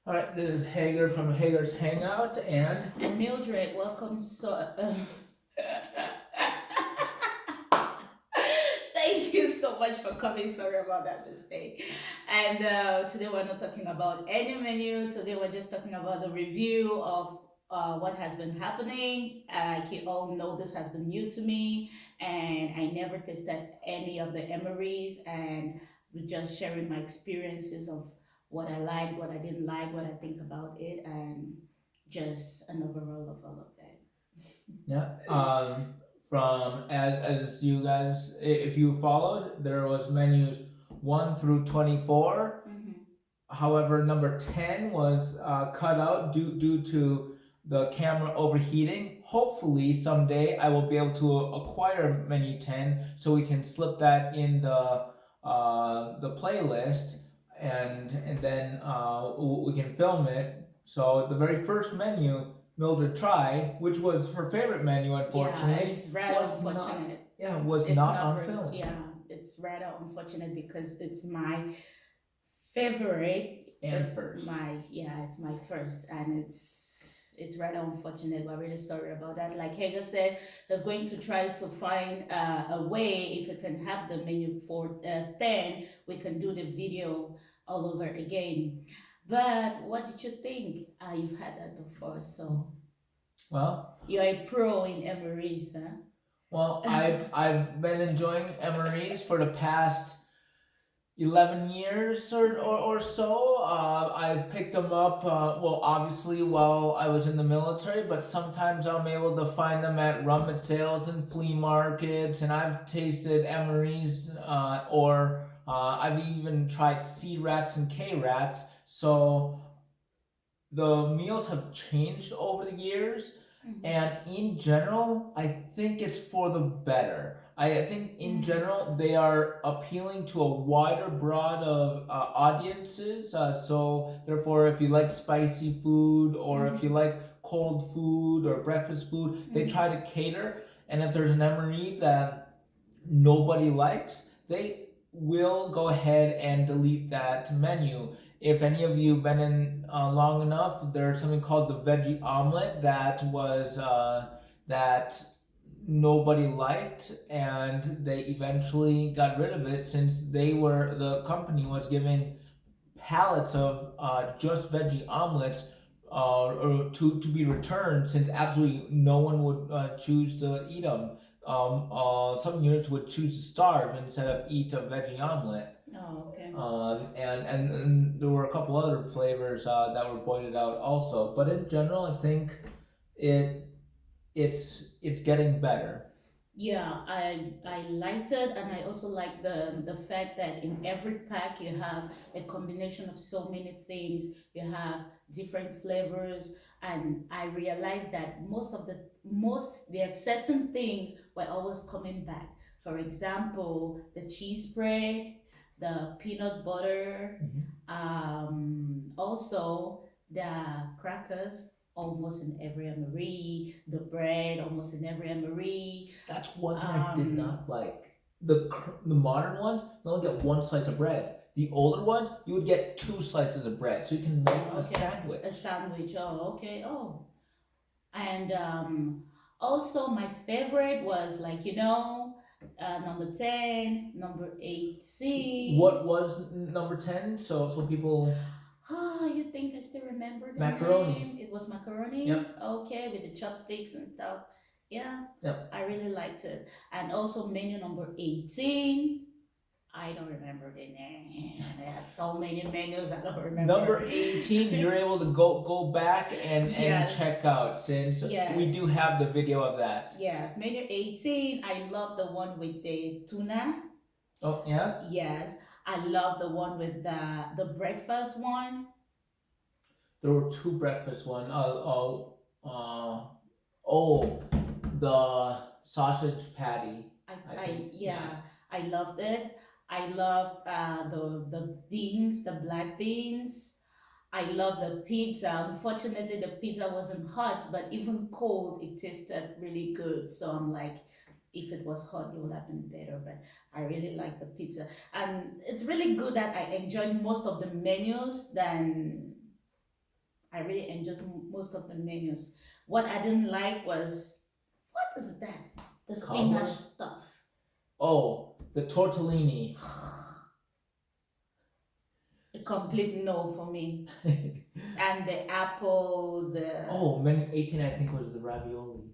All right, this is Hager from Hager's Hangout, and And Mildred, welcome. Thank you so much for coming. Sorry about that mistake. And today we're not talking about any menu. Today we're just talking about the review of what has been happening. Like you all know, this has been new to me, and I never tasted any of the MREs, and we're just sharing my experiences of what I liked, what I didn't like, what I think about it, and just an overall of all of that. yeah, from as you guys, if you followed, there was menus 1 through 24. Mm-hmm. However, number 10 was cut out due to the camera overheating. Hopefully, someday I will be able to acquire menu 10 so we can slip that in the playlist, and then we can film it. So the very first menu Mildred tried, which was her favorite menu, Yeah, unfortunately, it's rather was not. unfortunate. Yeah, was It's not not on very, film. yeah, it's rather unfortunate because it's my favorite. And It's first. it's my first, and it's rather unfortunate. We're really sorry about that. Like Hager said, he's going to try to find a way if we can have the menu for 10, we can do the video all over again. But what did you think? You've had that before, so Well, you're a pro in MREs, well, huh? I've been enjoying MREs for the past 11 years or so. I've picked them up, well, obviously while I was in the military, but sometimes I'm able to find them at rummage sales and flea markets, and I've tasted MREs, or I've even tried C rats and K rats. So the meals have changed over the years, Mhm. and in general, I think it's for the better. I think in Mm. general they are appealing to a wider broad of audiences. So therefore, if you like spicy food, or if you Mhm. like cold food or breakfast food, they try Mhm. to cater. And if there's an MRE that nobody likes, they will go ahead and delete that menu. If any of you have been in long enough, there's something called the veggie omelet that nobody liked, and they eventually got rid of it since the company was giving pallets of just veggie omelets or to be returned, since absolutely no one would choose to eat them. Some units would choose to starve instead of eat a veggie omelet. Oh, okay. And there were a couple other flavors that were voided out also. But in general, I think it it's getting better. Yeah, I liked it, and I also like the fact that in every pack you have a combination of so many things. You have different flavors, and I realized that most there are certain things were always coming back. For example, the cheese spread, the peanut butter, Mhm. also the crackers almost in every MRE, the bread almost in every MRE. That's one thing I did Um, not like. The modern ones, you only get one slice of bread. The older ones, you would get two slices of bread, so you can make a okay, a sandwich. sandwich. Oh, okay. Oh, and also my favorite was like number 10, number 18. What was number 10? So people. Oh, you think I still remember the Macaroni. name? It was macaroni. Yep. Okay, with the chopsticks and stuff. Yeah, Yep. I really liked it. And also menu number 18. I don't remember the name. I had so many menus I don't remember. Number 18, you're able to go back and check Yes. out, since we do Yes. have the video of that. Yes. Menu 18. I love the one with the tuna. Oh yeah. Yes. I love the one with the breakfast one. There were two breakfast one. Oh, the sausage patty. I, I I think. Yeah. yeah, I loved it. I loved the beans, the black beans. I love the pizza. Unfortunately, the pizza wasn't hot, but even cold, it tasted really good. So I'm like, if it was hot, it would have been better. But I really like the pizza, and it's really good that I enjoyed most of the menus than I really enjoyed most of the menus. What I didn't like was, what is that? The spinach Cobbler? stuff. Oh, the tortellini. A complete no for me. And the apple, the Oh, menu 18 I think was the ravioli.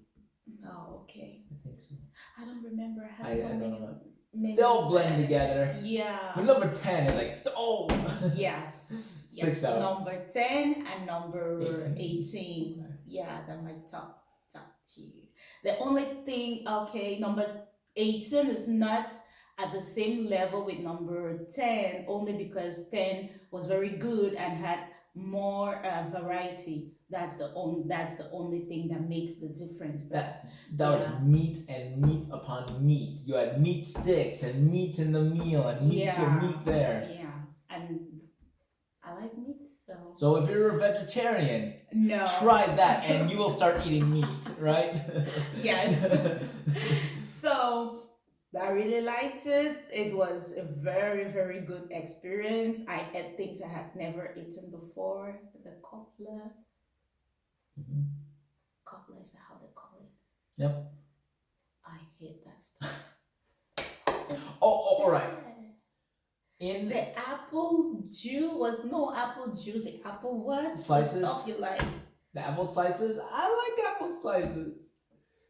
no, okay. I think so. I don't remember. I had I so don't many know. menus. They all blend together. But Yeah. number 10 is like, oh! Yes. Six Yeah. out. Number 10 and number 18. 18. Okay. Yeah, they're my top two. The only thing, okay, number 18 is not at the same level with number 10, only because 10 was very good and had more variety. That's the only thing that makes the difference. But That was yeah. meat and meat upon meat. You had meat sticks and meat in the meal and meat here, meat there. Yeah, and I like meat, so. So if you're a vegetarian, No. try that and you will start eating meat, right? Yes. So I really liked it. It was a very, very good experience. I ate things I had never eaten before. The cobbler. Mhm. Cobbler, is that how they call it? Yep. I hate that stuff. Oh, all right. In The apple juice was no apple juice. The apple what? Slices? The stuff you like. the apple slices, I like apple slices.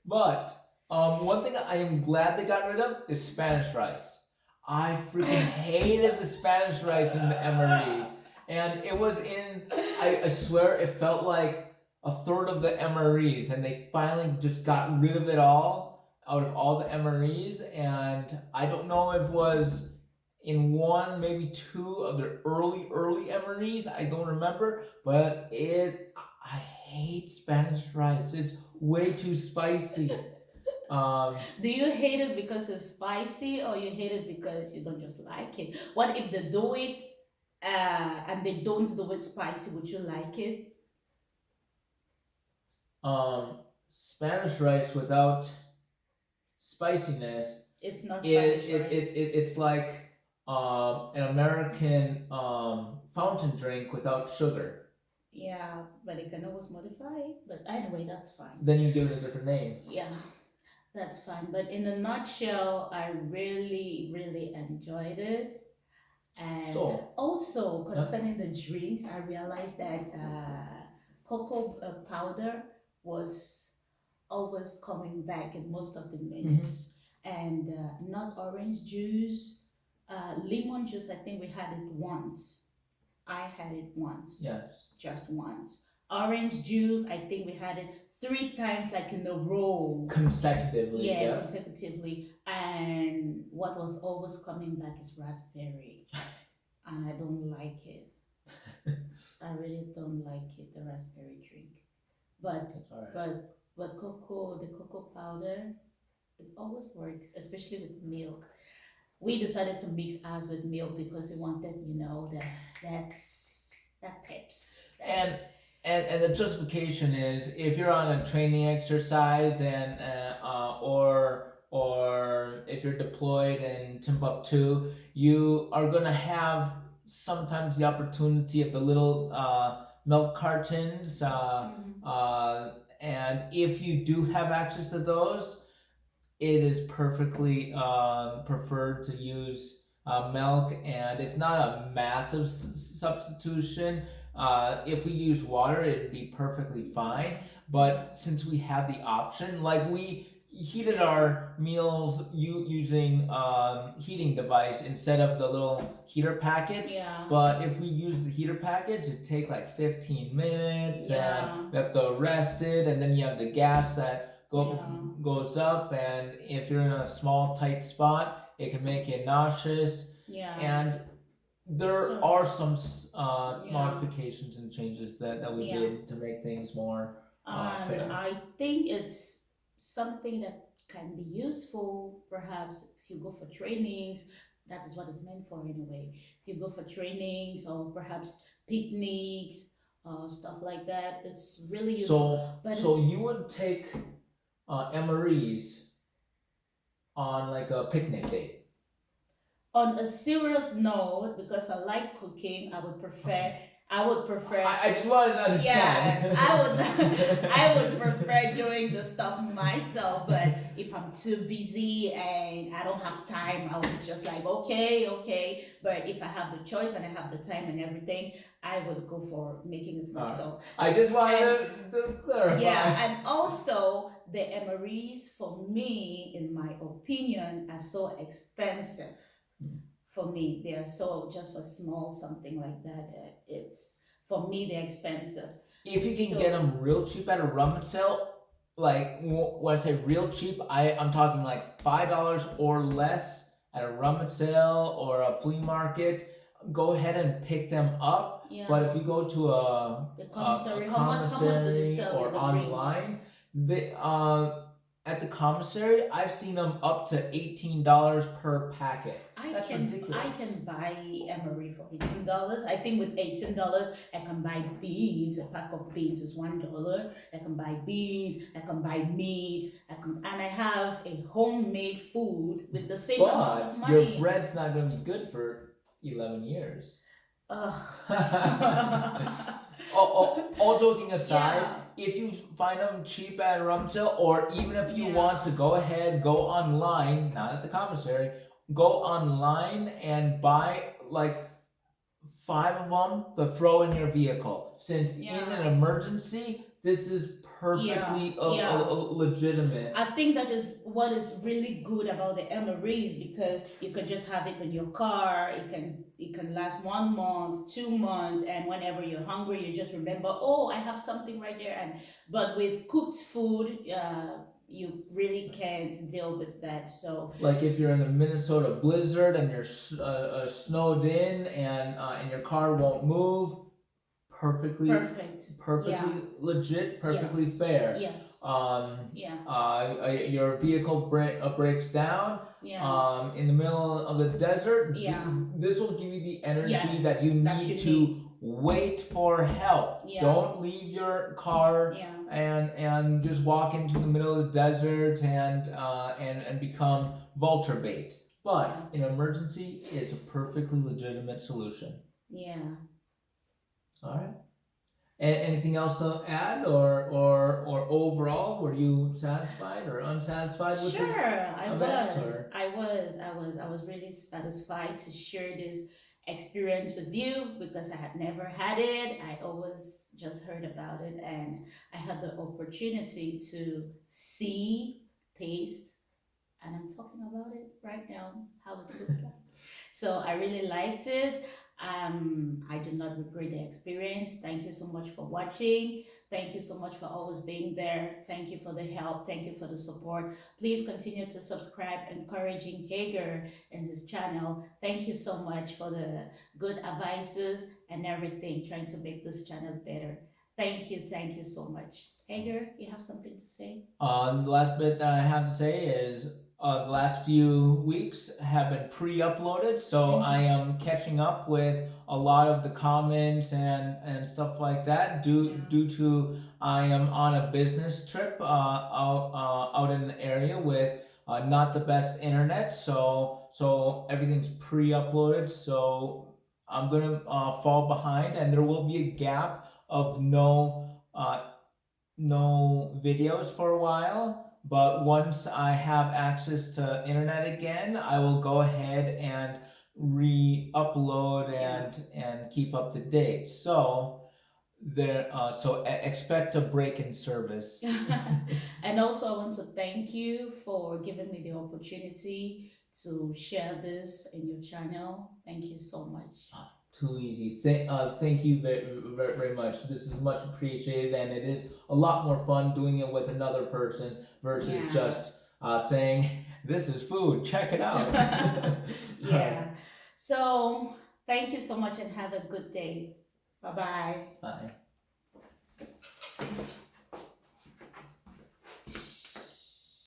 But one thing I am glad they got rid of is Spanish rice. I freaking hated the Spanish rice in the MREs. And it was in, I swear it felt like a third of the MREs, and they finally just got rid of it all out of all the MREs. And I don't know if it was in one, maybe two of their early MREs. I don't remember, but I hate Spanish rice. It's way too spicy. Do you hate it because it's spicy, or you hate it because you don't just like it? What if they do it and they don't do it spicy? Would you like it? Spanish rice without spiciness, It's not Spanish rice. it's like an American fountain drink without sugar. Yeah, but they can always modify it. But anyway, that's fine. Then you give it a different name. Yeah, that's fine. But in a nutshell, I really, really enjoyed it. And So, also concerning the drinks, I realized that cocoa powder was always coming back in most of the menus, and not orange juice, lemon juice. I think we had it once. I had it once. yes. Just once. Orange juice, I think we had it 3 times, like in a row. Consecutively. Yeah, consecutively. And what was always coming back is raspberry. And I don't like it. I really don't like it, the raspberry drink. But That's all right. but the cocoa powder, it always works, especially with milk. We decided to mix ours with milk because we wanted, that tips. And the justification is if you're on a training exercise and or if you're deployed in Timbuktu, you are gonna have sometimes the opportunity of the little milk cartons, and if you do have access to those, it is perfectly preferred to use milk, and it's not a massive substitution. If we use water, it'd be perfectly fine. But since we have the option, like we heated our meals using heating device instead of the little heater packets. Yeah. But if we use the heater packets, it'd take like 15 minutes, and we have to rest it, and then you have the gas that goes up, and if you're in a small tight spot, it can make you nauseous. Yeah. And there are some modifications and changes that we did to make things more fair. I think it's something that can be useful, perhaps if you go for trainings. That is what it's meant for anyway. If you go for trainings or perhaps picnics, stuff like that, it's really useful. So you would take MREs on like a picnic date? On a serious note, because I like cooking, I would prefer I would prefer. I just wanted to understand. Yeah, I would. I would prefer doing the stuff myself. But if I'm too busy and I don't have time, I would just like okay. But if I have the choice and I have the time and everything, I would go for making it myself. I just wanted to clarify. Yeah, and also the MREs for me, in my opinion, are so expensive. For me, they are so just for small something like that. It's for me they're expensive. If you can get them real cheap at a rummage sale, like when I say real cheap, I'm talking like $5 or less at a rummage sale or a flea market. Go ahead and pick them up. Yeah. But if you go to the commissary, a how much do they sell or in the online, they at the commissary, I've seen them up to $18 per packet. That's ridiculous. I can buy MRE for $18. I think with $18, I can buy beans. A pack of beans is $1. I can buy beans. I can buy meat. And I have a homemade food with the same amount of money. Your bread's not going to be good for 11 years. All joking aside, if you find them cheap at a rummage sale, or even if you want to go online, not at the commissary, go online and buy like 5 of them to throw in your vehicle. Since in an emergency, this is perfectly legitimate. I think that is what is really good about the MREs, because you can just have it in your car. It can last 1 month, 2 months, and whenever you're hungry, you just remember, oh, I have something right there. But with cooked food, you really can't deal with that. So, like if you're in a Minnesota blizzard and you're snowed in and your car won't move, perfectly legit, perfectly fair. Yes. Your vehicle breaks down. In the middle of the desert. This will give you the energy that you need to wait for help. Don't leave your car and just walk into the middle of the desert and become vulture bait. But in an emergency, it's a perfectly legitimate solution. All right. Anything else to add, or overall, were you satisfied or unsatisfied with this event? I was really satisfied to share this experience with you, because I had never had it. I always just heard about it, and I had the opportunity to see, taste, and I'm talking about it right now, how it looks like. So I really liked it. I do not regret the experience. Thank you so much for watching. Thank you so much for always being there. Thank you for the help. Thank you for the support. Please continue to subscribe, encouraging Hager and his channel. Thank you so much for the good advices and everything, trying to make this channel better. Thank you so much. Hager, you have something to say? The last bit that I have to say is the last few weeks have been pre-uploaded, so I am catching up with a lot of the comments and stuff like that due to I am on a business trip out in the area with not the best internet, so everything's pre-uploaded, so I'm gonna fall behind, and there will be a gap of no videos for a while. But once I have access to internet again, I will go ahead and re-upload and keep up to date. So expect a break in service. And also, I want to thank you for giving me the opportunity to share this in your channel. Thank you so much. Too easy. Thank you very much. This is much appreciated, and it is a lot more fun doing it with another person versus just saying, this is food, check it out. So thank you so much, and have a good day. Bye-bye. Bye.